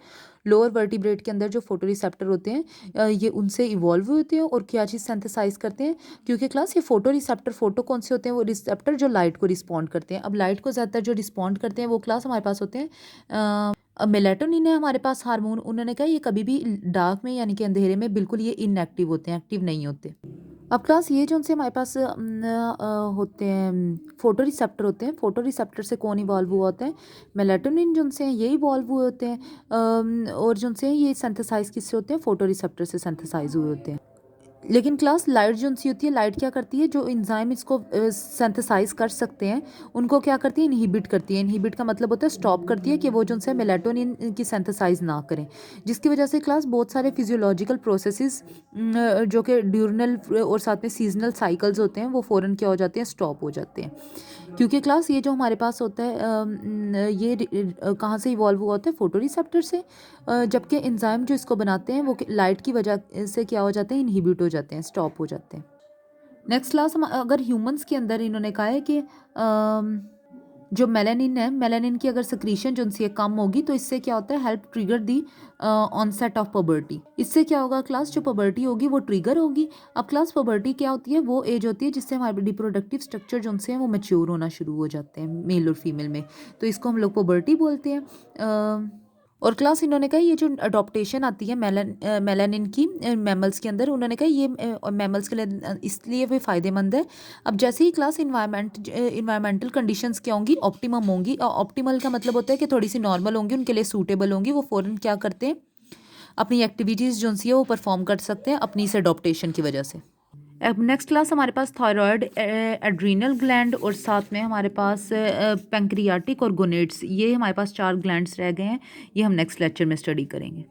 लोअर वर्टिब्रेट के अंदर जो फोटो रिसेप्टर होते हैं ये उनसे इवॉल्व होते हैं और क्या चीज़ सिंथेसाइज करते हैं, क्योंकि क्लास ये फोटो रिसेप्टर, फोटो कौन से होते हैं, वो रिसेप्टर जो लाइट को रिस्पॉन्ड करते हैं। अब लाइट को ज़्यादातर जो रिस्पॉन्ड करते हैं वो क्लास हमारे पास होते हैं मेलाटोनिन है हमारे पास हार्मोन, उन्होंने कहा ये कभी भी डार्क में यानी कि अंधेरे में बिल्कुल ये इनएक्टिव होते हैं, एक्टिव नहीं होते। अब क्लास ये जो उनसे हमारे पास होते हैं फोटो रिसेप्टर होते हैं, फोटो रिसेप्टर से कौन इवॉल्व हुआ होता है, मेलाटोनिन जो उनसे हैं ये इवॉल्व हुए होते हैं, और जो उनसे ये सिंथेसाइज किससे होते हैं, फोटो रिसेप्टर से सिंथेसाइज हुए होते हैं। लेकिन क्लास लाइट जो उनसी होती है, लाइट क्या करती है, जो एंजाइम इसको सिंथेसाइज कर सकते हैं उनको क्या करती है, इनहिबिट करती है। इनहिबिट का मतलब होता है स्टॉप करती है कि वो जो उनसे मेलाटोनिन की सिंथेसाइज ना करें, जिसकी वजह से क्लास बहुत सारे फिजियोलॉजिकल प्रोसेसेस जो कि ड्यूरनल और साथ में सीजनल साइकिल्स होते हैं वो फ़ौरन क्या हो जाते हैं, स्टॉप हो जाते हैं। क्योंकि क्लास ये जो हमारे पास होता है ये कहाँ से इवॉल्व हुआ होता है, फोटो रिसेप्टर से, जबकि एंजाइम जो इसको बनाते हैं वो लाइट की वजह से क्या हो जाते हैं, इनहिबिट हो जाते हैं, स्टॉप हो जाते हैं। नेक्स्ट क्लास हम अगर ह्यूमंस के अंदर इन्होंने कहा है कि जो मेलानिन है, मेलानिन की अगर सिक्रीशन जो उनसे कम होगी तो इससे क्या होता है, help trigger the onset of puberty. इससे क्या होगा क्लास, जो पबर्टी होगी वो ट्रिगर होगी। अब क्लास पबर्टी क्या होती है, वो एज होती है जिससे हमारे रिप्रोडक्टिव स्ट्रक्चर जो उनसे हैं वो मैच्योर होना शुरू हो जाते हैं मेल और फीमेल में, तो इसको हम लोग पबर्टी बोलते हैं। और क्लास इन्होंने कहा ये जो अडॉप्टेशन आती है मेलानिन की मैमल्स के अंदर, उन्होंने कहा ये मैमल्स के लिए इसलिए भी फ़ायदेमंद है। अब जैसे ही क्लास इन्वायरमेंटल कंडीशंस क्या होंगी, ऑप्टिमम होंगी, ऑप्टिमल का मतलब होता है कि थोड़ी सी नॉर्मल होंगी, उनके लिए सूटेबल होंगी, वो फ़ौरन क्या करते हैं, अपनी एक्टिविटीज़ जो उनसी है वो परफॉर्म कर सकते हैं अपनी इस अडॉप्टेशन की वजह से। अब नेक्स्ट क्लास हमारे पास थायराइड, एड्रीनल ग्लैंड और साथ में हमारे पास पैंक्रियाटिक और गोनेड्स, ये हमारे पास 4 ग्लैंड्स रह गए हैं, ये हम नेक्स्ट लेक्चर में स्टडी करेंगे।